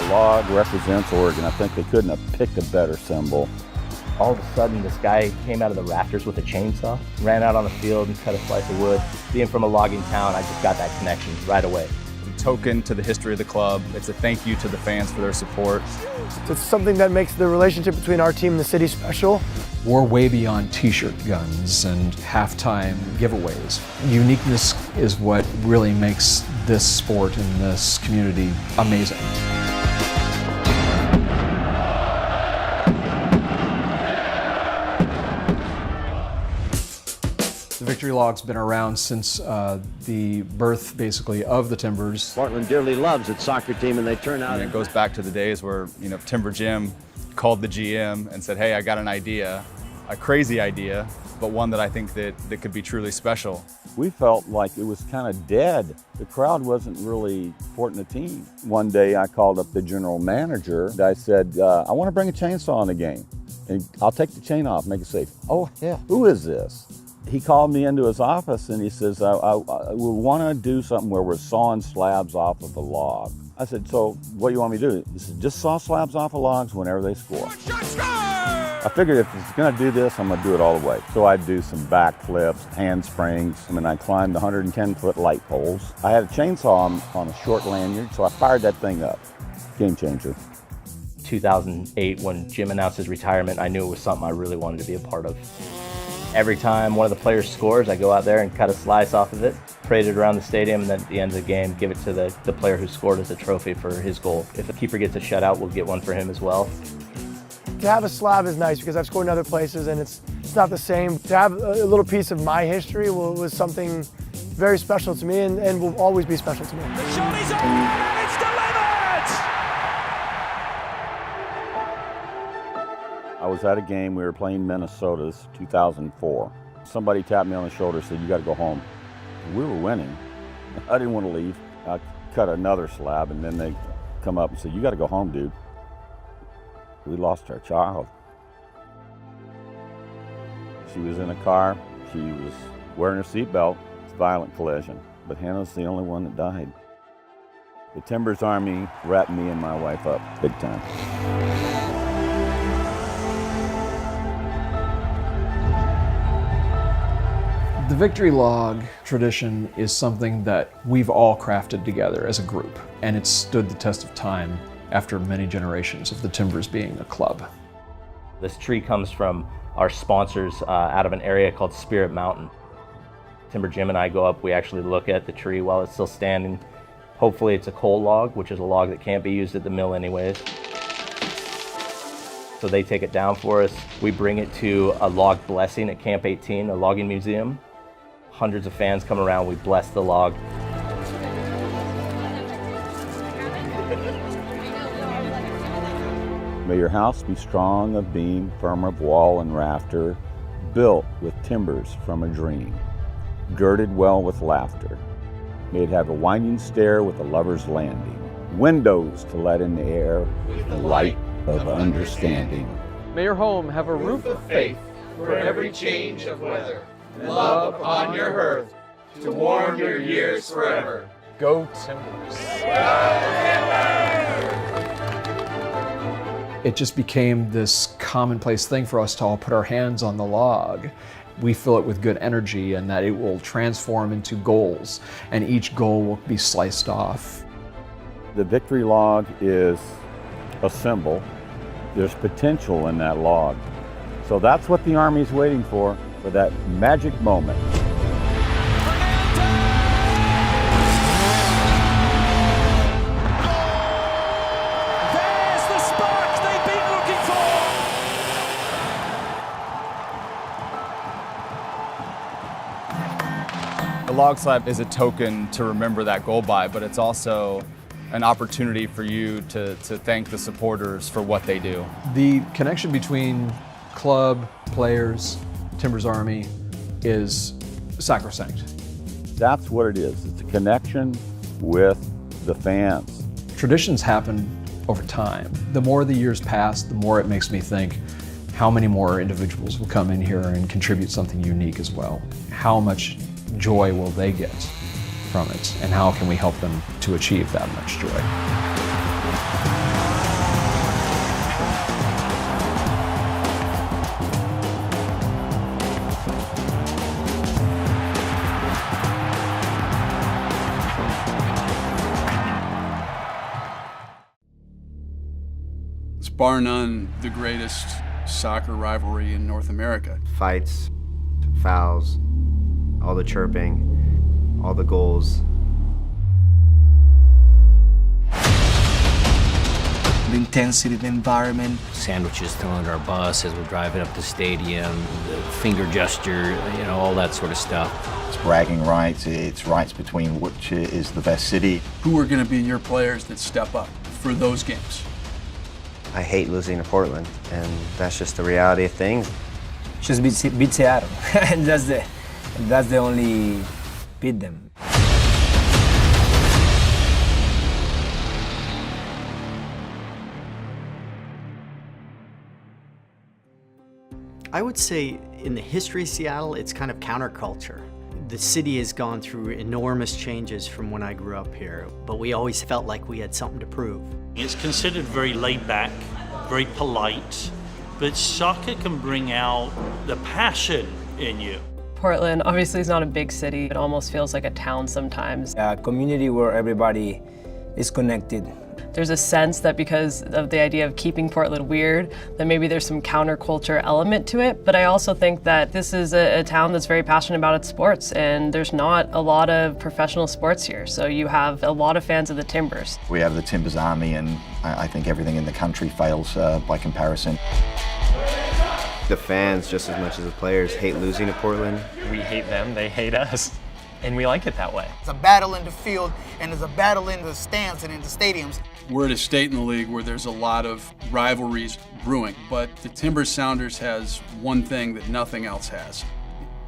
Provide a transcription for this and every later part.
log represents Oregon. I think they couldn't have picked a better symbol. All of a sudden, this guy came out of the rafters with a chainsaw, ran out on the field and cut a slice of wood. Being from a logging town, I just got that connection right away. It's a token to the history of the club. It's a thank you to the fans for their support. It's something that makes the relationship between our team and the city special. We're way beyond t-shirt guns and halftime giveaways. Uniqueness is what really makes this sport and this community amazing. The Victory Log's been around since the birth, basically, of the Timbers. Portland dearly loves its soccer team, and they turn out. And it goes back to the days where, Timber Jim called the GM and said, "Hey, I got an idea, a crazy idea, but one that I think that could be truly special." We felt like it was kind of dead. The crowd wasn't really supporting the team. One day I called up the general manager and I said, I want to bring a chainsaw in the game. And I'll take the chain off, make it safe. Oh, hell, who is this? He called me into his office and he says, I want to do something where we're sawing slabs off of the log. I said, so what do you want me to do? He said, just saw slabs off of logs whenever they score. I figured if it's going to do this, I'm going to do it all the way. So I'd do some backflips, handsprings, and I climbed 110-foot light poles. I had a chainsaw on a short lanyard, so I fired that thing up. Game changer. 2008, when Jim announced his retirement, I knew it was something I really wanted to be a part of. Every time one of the players scores, I go out there and cut a slice off of it, parade it around the stadium, and then at the end of the game, give it to the player who scored as a trophy for his goal. If the keeper gets a shutout, we'll get one for him as well. To have a slab is nice because I've scored in other places and it's not the same. To have a little piece of my history was something very special to me and will always be special to me. The shot is on and it's delivered! I was at a game, we were playing Minnesota's 2004. Somebody tapped me on the shoulder and said, you got to go home. We were winning. I didn't want to leave. I cut another slab and then they come up and said, you got to go home, dude. We lost our child. She was in a car. She was wearing her seatbelt. It's a violent collision. But Hannah's the only one that died. The Timbers Army wrapped me and my wife up big time. The Victory Log tradition is something that we've all crafted together as a group, and it's stood the test of time after many generations of the Timbers being a club. This tree comes from our sponsors out of an area called Spirit Mountain. Timber Jim and I go up, we actually look at the tree while it's still standing. Hopefully it's a coal log, which is a log that can't be used at the mill anyways. So they take it down for us. We bring it to a log blessing at Camp 18, a logging museum. Hundreds of fans come around, we bless the log. May your house be strong of beam, firm of wall and rafter, built with timbers from a dream, girded well with laughter. May it have a winding stair with a lover's landing, windows to let in the air, the light of understanding. May your home have a roof of faith for every change of weather, and love upon your hearth to warm your years forever. Go Timbers! It just became this commonplace thing for us to all put our hands on the log. We fill it with good energy and that it will transform into goals, and each goal will be sliced off. The Victory Log is a symbol. There's potential in that log. So that's what the Army's waiting for that magic moment. There's the spark they've been looking for! The log slab is a token to remember that goal by, but it's also an opportunity for you to thank the supporters for what they do. The connection between club, players, Timbers Army is sacrosanct. That's what it is. It's a connection with the fans. Traditions happen over time. The more the years pass, the more it makes me think, how many more individuals will come in here and contribute something unique as well? How much joy will they get from it? And how can we help them to achieve that much joy? bar none, the greatest soccer rivalry in North America. Fights, fouls, all the chirping, all the goals. The intensity of the environment. Sandwiches thrown under our bus as we're driving up the stadium, the finger gesture, you know, all that sort of stuff. It's bragging rights, it's rights between which is the best city. Who are going to be your players that step up for those games? I hate losing to Portland, and that's just the reality of things. Just beat Seattle, and that's the only beat them. I would say in the history of Seattle, it's kind of counterculture. The city has gone through enormous changes from when I grew up here, but we always felt like we had something to prove. It's considered very laid back, very polite, but soccer can bring out the passion in you. Portland obviously is not a big city. It almost feels like a town sometimes. A community where everybody is connected. There's a sense that because of the idea of keeping Portland weird, that maybe there's some counterculture element to it. But I also think that this is a town that's very passionate about its sports, and there's not a lot of professional sports here. So you have a lot of fans of the Timbers. We have the Timbers Army, and I think everything in the country fails by comparison. The fans, just as much as the players, hate losing to Portland. We hate them, they hate us, and we like it that way. It's a battle in the field, and there's a battle in the stands and in the stadiums. We're at a state in the league where there's a lot of rivalries brewing, but the Timbers Sounders has one thing that nothing else has.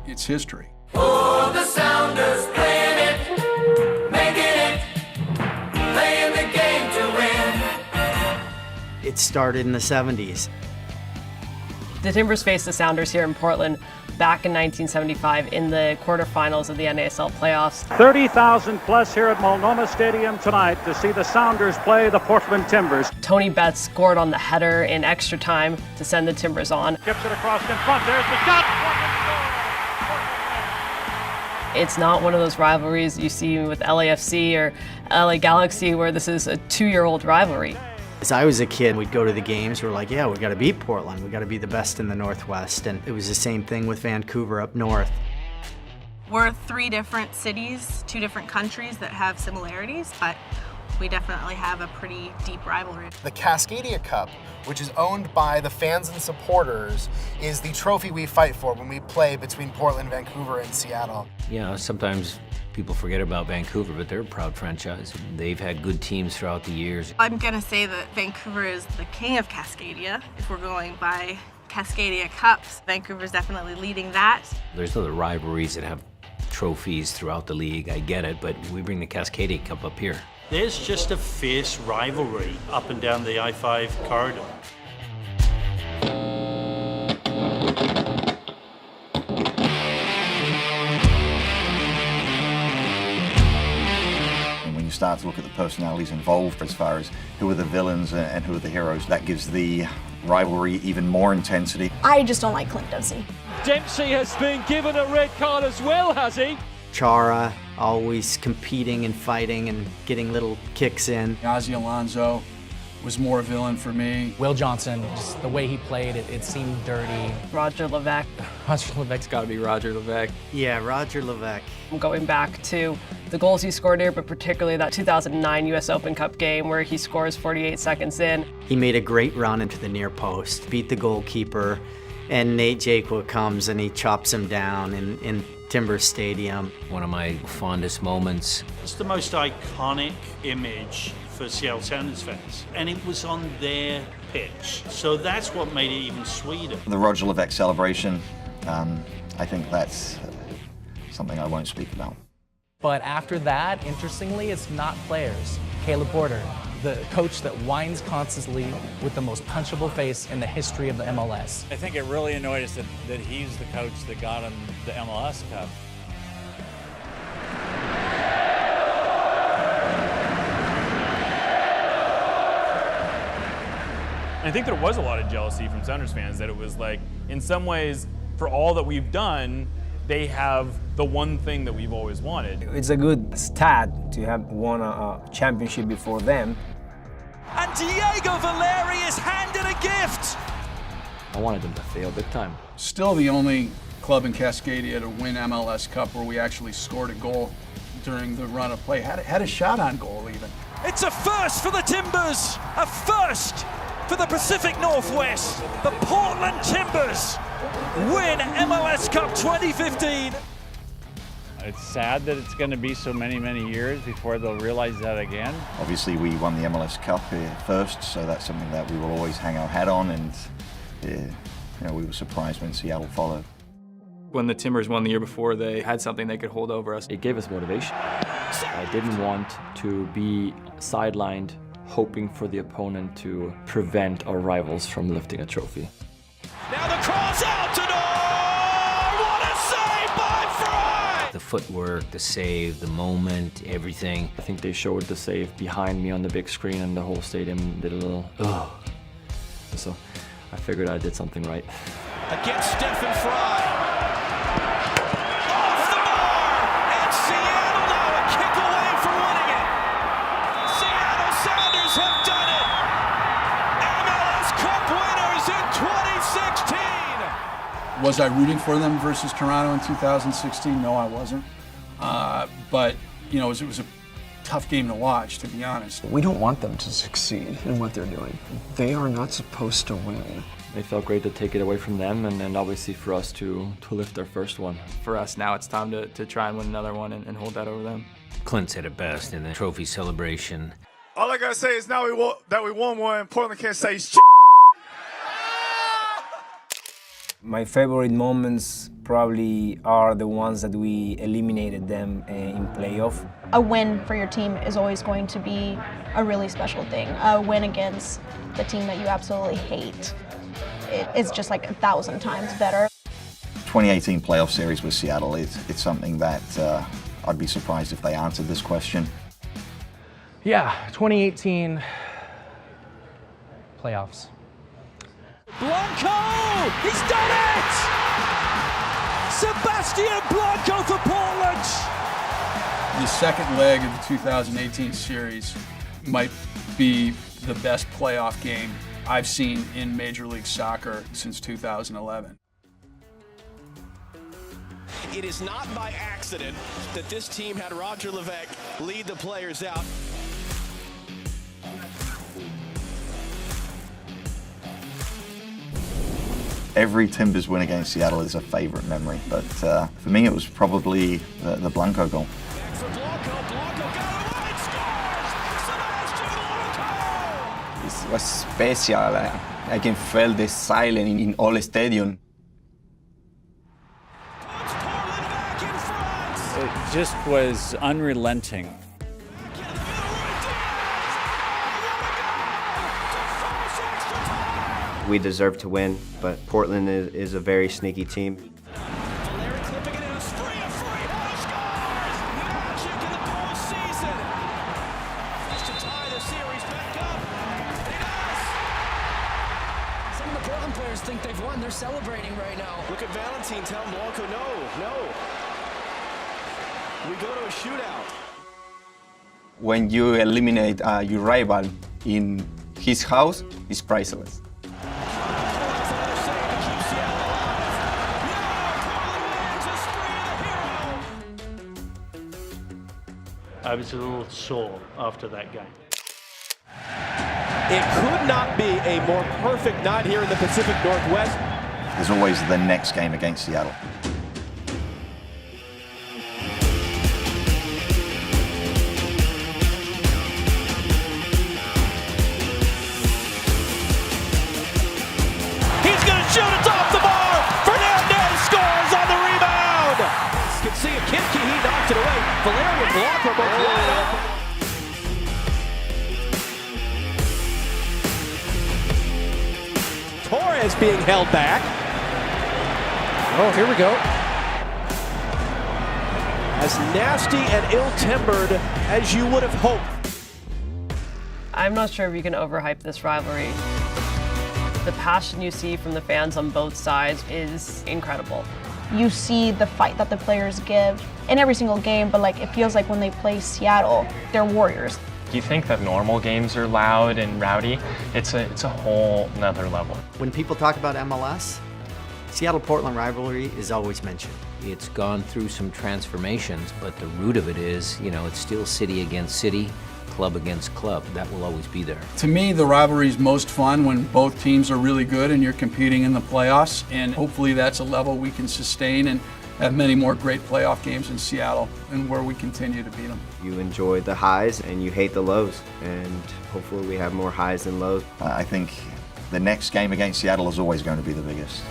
It's history. Oh, the Sounders playing it, making it, playing the game to win. It started in the 70s. The Timbers faced the Sounders here in Portland back in 1975 in the quarterfinals of the NASL playoffs. 30,000 plus here at Multnomah Stadium tonight to see the Sounders play the Portland Timbers. Tony Betts scored on the header in extra time to send the Timbers on. Tips it across in front, there's the shot! It's not one of those rivalries you see with LAFC or LA Galaxy where this is a 2-year-old rivalry. As I was a kid, we'd go to the games, we're like, yeah, we got to beat Portland, we got to be the best in the Northwest, and it was the same thing with Vancouver up north. We're 3 different cities, 2 different countries that have similarities, but we definitely have a pretty deep rivalry. The Cascadia Cup, which is owned by the fans and supporters, is the trophy we fight for when we play between Portland, Vancouver, and Seattle. Yeah, sometimes people forget about Vancouver, but they're a proud franchise. They've had good teams throughout the years. I'm going to say that Vancouver is the king of Cascadia. If we're going by Cascadia Cups, Vancouver's definitely leading that. There's other rivalries that have trophies throughout the league, I get it, but we bring the Cascadia Cup up here. There's just a fierce rivalry up and down the I-5 corridor. Start to look at the personalities involved as far as who are the villains and who are the heroes. That gives the rivalry even more intensity. I just don't like Clint Dempsey. Dempsey has been given a red card as well, has he? Chara, always competing and fighting and getting little kicks in. Ozzie Alonso was more a villain for me. Will Johnson, just the way he played, it seemed dirty. Roger Levesque. Roger Levesque's got to be Roger Levesque. Yeah, Roger Levesque. Going back to the goals he scored here, but particularly that 2009 US Open Cup game where he scores 48 seconds in. He made a great run into the near post, beat the goalkeeper, and Nate Jakwa comes and he chops him down in Timbers Stadium. One of my fondest moments. It's the most iconic image for Seattle Sounders fans, and it was on their pitch. So that's what made it even sweeter. The Roger Levesque celebration, I think that's something I won't speak about. But after that, interestingly, it's not players. Caleb Porter, the coach that whines constantly with the most punchable face in the history of the MLS. I think it really annoyed us that he's the coach that got him the MLS Cup. I think there was a lot of jealousy from Sounders fans that it was like, in some ways, for all that we've done, they have the one thing that we've always wanted. It's a good stat to have won a championship before them. And Diego Valeri is handed and a gift. I wanted them to fail big time. Still the only club in Cascadia to win MLS Cup where we actually scored a goal during the run of play. Had a shot on goal even. It's a first for the Timbers, a first for the Pacific Northwest. The Portland Timbers win MLS Cup 2015. It's sad that it's going to be so many years before they'll realize that again. Obviously, we won the MLS Cup first, so that's something that we will always hang our hat on, and we were surprised when Seattle followed. When the Timbers won the year before, they had something they could hold over us. It gave us motivation. I didn't want to be sidelined hoping for the opponent to prevent our rivals from lifting a trophy. Now the cross out to Nor! What a save by Fry! The footwork, the save, the moment, everything. I think they showed the save behind me on the big screen, and the whole stadium did a little, ugh. So I figured I did something right. Against Stephen Fry. Off the bar! And Seattle now a kick away from winning it. Seattle Sounders have done it. MLS Cup winners in 2016. Was I rooting for them versus Toronto in 2016? No, I wasn't. But it was a tough game to watch, to be honest. We don't want them to succeed in what they're doing. They are not supposed to win. It felt great to take it away from them, and then obviously for us to lift our first one. For us now, it's time to try and win another one and hold that over them. Clint said it best in the trophy celebration. All I gotta say is now that we won one, Portland can't say shit. My favorite moments probably are the ones that we eliminated them in playoff. A win for your team is always going to be a really special thing. A win against the team that you absolutely hate, it's just like 1,000 times better. 2018 playoff series with Seattle, it's something that I'd be surprised if they answered this question. Yeah, 2018 playoffs. Blanco! He's done it! Sebastian Blanco for Portland! The second leg of the 2018 series might be the best playoff game I've seen in Major League Soccer since 2011. It is not by accident that this team had Roger Levesque lead the players out. Every Timbers win against Seattle is a favorite memory, but for me it was probably the Blanco goal. It was special. I can feel the silence in all the stadium. It just was unrelenting. We deserve to win, but Portland is a very sneaky team. Some of the Portland players think they've won. They're celebrating right now. Look at Valentine tell Blanco, no. We go to a shootout. When you eliminate your rival in his house, it's priceless. I was a little sore after that game. It could not be a more perfect night here in the Pacific Northwest. There's always the next game against Seattle. He's going to shoot. It's off the bar. Fernandez scores on the rebound. You can see a Kimke. He knocked it away. Valerian Blanco both wide open. Torres being held back. Oh, here we go. As nasty and ill-tempered as you would have hoped. I'm not sure if you can overhype this rivalry. The passion you see from the fans on both sides is incredible. You see the fight that the players give in every single game, but it feels like when they play Seattle, they're warriors. You think that normal games are loud and rowdy? It's a whole nother level. When people talk about MLS, Seattle-Portland rivalry is always mentioned. It's gone through some transformations, but the root of it is, it's still city against city, club against club. That will always be there. To me, the rivalry is most fun when both teams are really good and you're competing in the playoffs, and hopefully that's a level we can sustain and have many more great playoff games in Seattle and where we continue to beat them. You enjoy the highs and you hate the lows, and hopefully we have more highs than lows. I think the next game against Seattle is always going to be the biggest.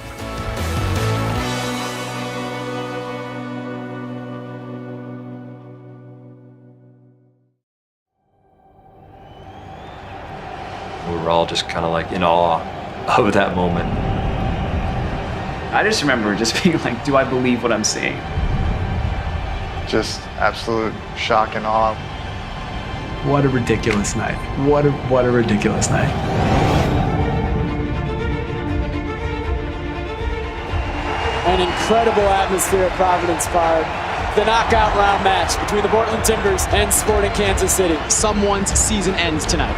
We were all just kind of like in awe of that moment. I just remember just being like, do I believe what I'm seeing? Just absolute shock and awe. What a ridiculous night. What a ridiculous night. An incredible atmosphere at Providence Park. The knockout round match between the Portland Timbers and Sporting Kansas City. Someone's season ends tonight.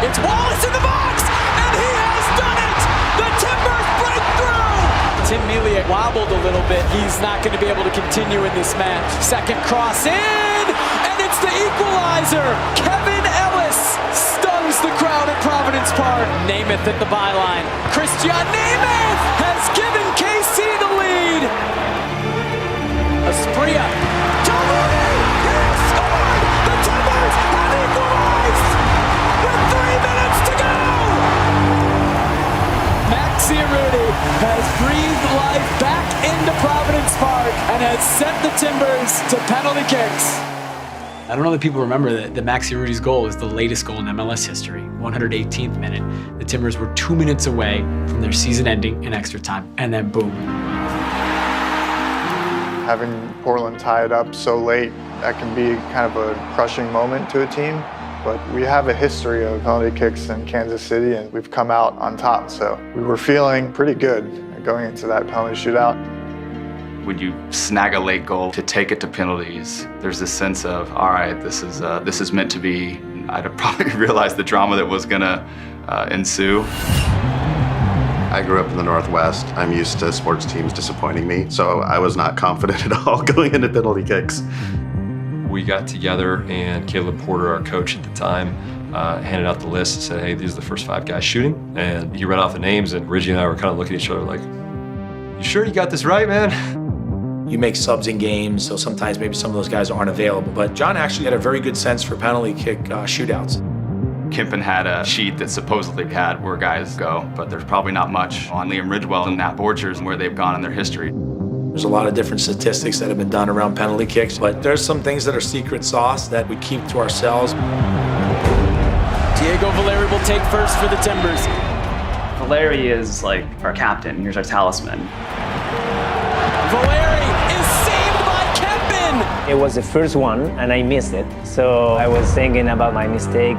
It's Wallace in the box, and he has done it! The Timbers break through! Tim Melia wobbled a little bit. He's not going to be able to continue in this match. Second cross in, and it's the equalizer! Kevin Ellis stuns the crowd at Providence Park. Namath at the byline. Christian Namath has given KC the lead! Asprilla. Tom Rooney! He has scored! The Timbers have equalized! With 3 minutes to go! Maxi Arudi has breathed life back into Providence Park and has sent the Timbers to penalty kicks. I don't know that people remember that Maxi Arudi's goal is the latest goal in MLS history, 118th minute. The Timbers were 2 minutes away from their season ending in extra time, and then boom. Having Portland tie it up so late, that can be kind of a crushing moment to a team. But we have a history of penalty kicks in Kansas City, and we've come out on top. So we were feeling pretty good going into that penalty shootout. When you snag a late goal to take it to penalties, there's this sense of, all right, this is meant to be. I'd have probably realized the drama that was gonna ensue. I grew up in the Northwest. I'm used to sports teams disappointing me, so I was not confident at all going into penalty kicks. We got together and Caleb Porter, our coach at the time, handed out the list and said, hey, these are the first 5 guys shooting. And he read off the names, and Reggie and I were kind of looking at each other like, you sure you got this right, man? You make subs in games, so sometimes maybe some of those guys aren't available. But John actually had a very good sense for penalty kick shootouts. Kempen had a sheet that supposedly had where guys go, but there's probably not much on Liam Ridgewell and Nat Borchers and where they've gone in their history. There's a lot of different statistics that have been done around penalty kicks, but there's some things that are secret sauce that we keep to ourselves. Diego Valeri will take first for the Timbers. Valeri is like our captain. Here's our talisman. Valeri is saved by Kempen! It was the first one, and I missed it. So I was thinking about my mistake.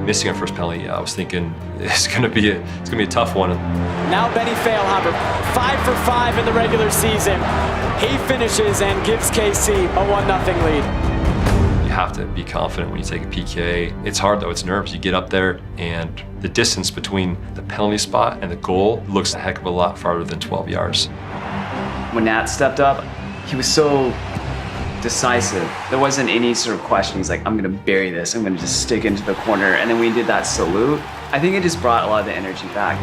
Missing our first penalty, I was thinking it's gonna be a tough one. Now Benny Feilhaber, 5 for 5 in the regular season. He finishes and gives KC a 1-0 lead. You have to be confident when you take a PK. It's hard though, it's nerves. You get up there and the distance between the penalty spot and the goal looks a heck of a lot farther than 12 yards. When Nat stepped up, he was so decisive. There wasn't any sort of question. He's like, I'm gonna bury this. I'm gonna just stick into the corner. And then we did that salute. I think it just brought a lot of the energy back.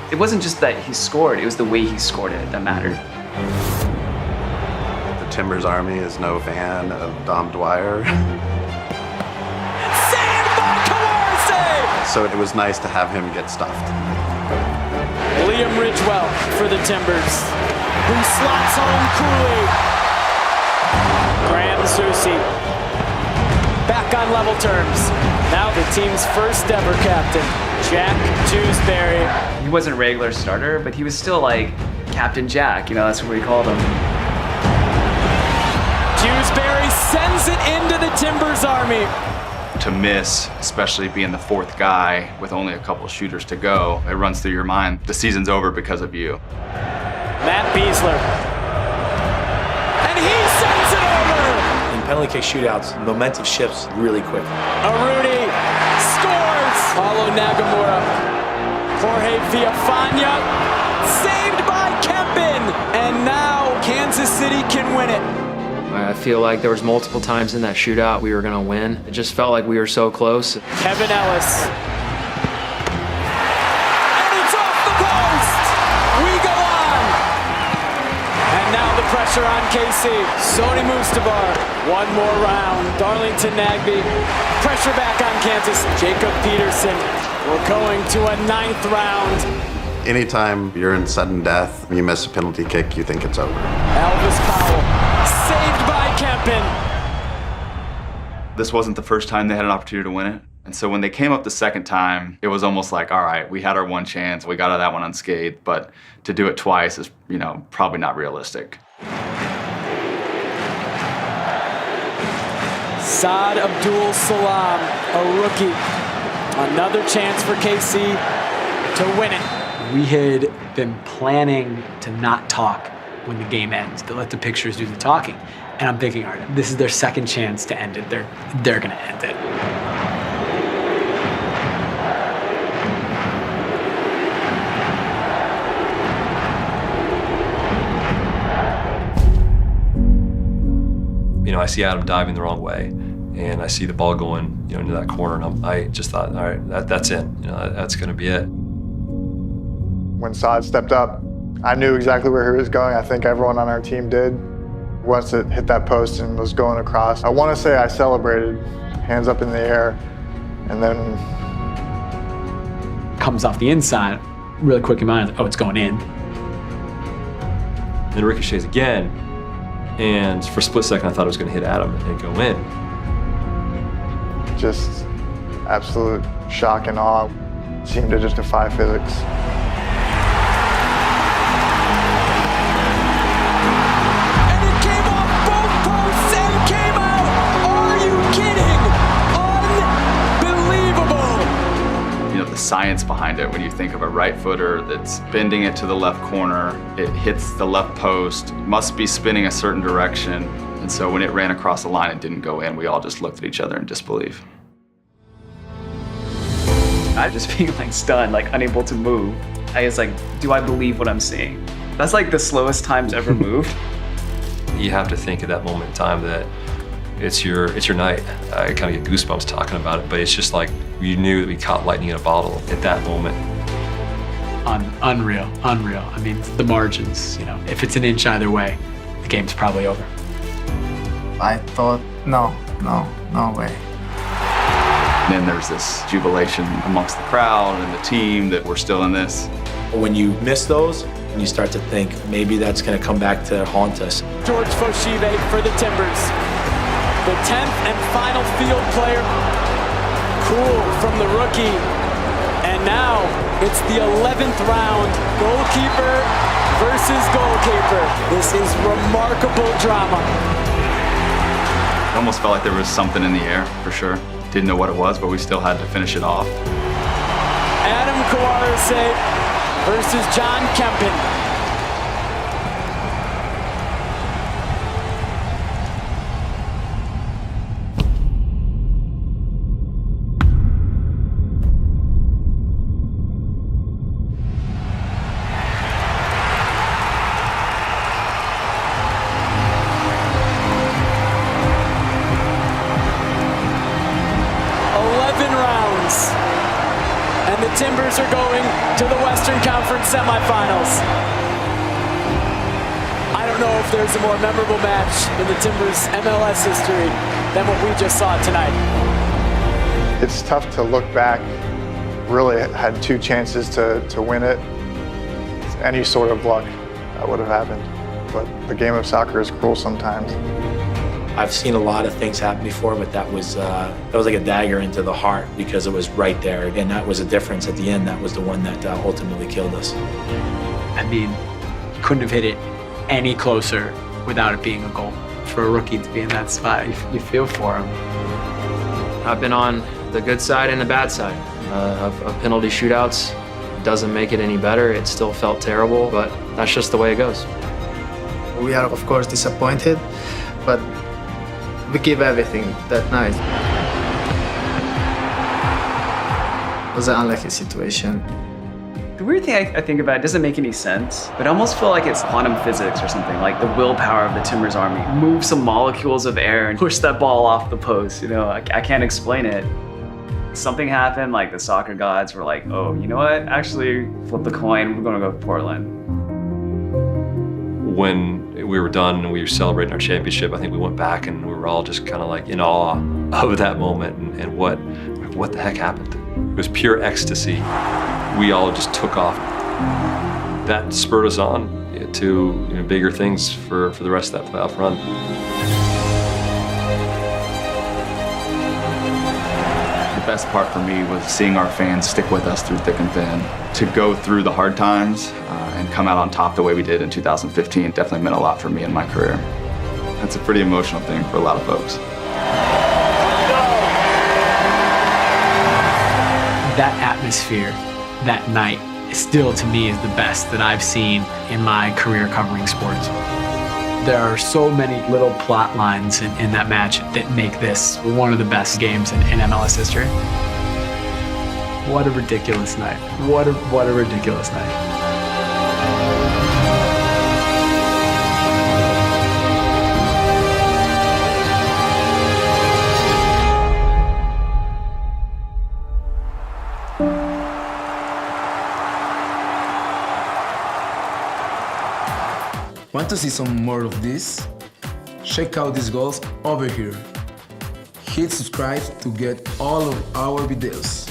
It wasn't just that he scored, it was the way he scored it that mattered. The Timbers Army is no fan of Dom Dwyer. Saved by Kawarse! So it was nice to have him get stuffed. Liam Ridgewell for the Timbers, who slots home coolly. Graham Zusi back on level terms. Now the team's first ever captain, Jack Dewsbury. He wasn't a regular starter, but he was still like Captain Jack, that's what we called him. Dewsbury sends it into the Timbers Army. To miss, especially being the 4th guy with only a couple shooters to go, it runs through your mind. The season's over because of you. Matt Beasler. And he sends it over! penalty kick shootouts, momentum shifts really quick. Arudi scores! Paulo Nagamura. Jorge Villafana saved by Kempin. And now Kansas City can win it. I feel like there was multiple times in that shootout we were going to win. It just felt like we were so close. Kevin Ellis. And it's off the post! We go on! And now the pressure on KC. Sony Mustabar. One more round. Darlington Nagbe. Pressure back on Kansas. Jacob Peterson. We're going to a 9th round. Anytime you're in sudden death, you miss a penalty kick, you think it's over. Elvis Powell. Saved by Kempin. This wasn't the first time they had an opportunity to win it. And so when they came up the second time, it was almost like, all right, we had our one chance. We got out of that one unscathed. But to do it twice is, probably not realistic. Saad Abdul Salam, a rookie. Another chance for KC to win it. We had been planning to not talk when the game ends, to let the pictures do the talking. And I'm thinking, all right, this is their second chance to end it. They're gonna end it. I see Adam diving the wrong way, and I see the ball going, into that corner, and I just thought, all right, that's it. That's going to be it. When Saad stepped up, I knew exactly where he was going. I think everyone on our team did. Once it hit that post and was going across, I want to say I celebrated, hands up in the air, and then comes off the inside, really quick in mind, oh, it's going in. Then ricochets again, and for a split second I thought it was going to hit Adam and go in. Just absolute shock and awe. Seemed to just defy physics. And it came off both posts and came out! Are you kidding? Unbelievable! The science behind it, when you think of a right footer that's bending it to the left corner, it hits the left post, must be spinning a certain direction. And so when it ran across the line and didn't go in, we all just looked at each other in disbelief. I just being stunned, unable to move. I was like, do I believe what I'm seeing? That's the slowest times ever moved. You have to think at that moment in time that it's your night. I kind of get goosebumps talking about it, but it's just like you knew that we caught lightning in a bottle at that moment. Unreal. I mean, the margins, if it's an inch either way, the game's probably over. I thought, no way. And then there's this jubilation amongst the crowd and the team that we're still in this. When you miss those, and you start to think maybe that's going to come back to haunt us. George Foshive for the Timbers. The 10th and final field player. Cool from the rookie. And now it's the 11th round. Goalkeeper versus goalkeeper. This is remarkable drama. It almost felt like there was something in the air, for sure. Didn't know what it was, but we still had to finish it off. Adam Kawarase versus John Kempin. And the Timbers are going to the Western Conference semifinals. I don't know if there's a more memorable match in the Timbers MLS history than what we just saw tonight. It's tough to look back. Really had two chances to win it. Any sort of luck that would have happened. But the game of soccer is cruel sometimes. I've seen a lot of things happen before, but that was like a dagger into the heart because it was right there. Again, that was a difference at the end. That was the one that ultimately killed us. I mean, couldn't have hit it any closer without it being a goal. For a rookie to be in that spot, you feel for him. I've been on the good side and the bad side of penalty shootouts. It doesn't make it any better. It still felt terrible, but that's just the way it goes. We are, of course, disappointed, but We gave everything that night. It was an unlucky situation. The weird thing I think about, it doesn't make any sense, but I almost feel like it's quantum physics or something, like the willpower of the Timbers Army. Move some molecules of air and push that ball off the post, you know? I can't explain it. Something happened, like the soccer gods were like, oh, you know what? Actually, flip the coin, we're gonna go to Portland. When we were done and we were celebrating our championship, I think we went back and we were all just kind of like in awe of that moment and what the heck happened. It was pure ecstasy. We all just took off. That spurred us on to bigger things for the rest of that playoff run. The best part for me was seeing our fans stick with us through thick and thin. To go through the hard times and come out on top the way we did in 2015 definitely meant a lot for me in my career. That's a pretty emotional thing for a lot of folks. That atmosphere, that night, still to me is the best that I've seen in my career covering sports. There are so many little plot lines in that match that make this one of the best games in MLS history. What a ridiculous night. What a ridiculous night. Want to see some more of this? Check out these goals over here. Hit subscribe to get all of our videos.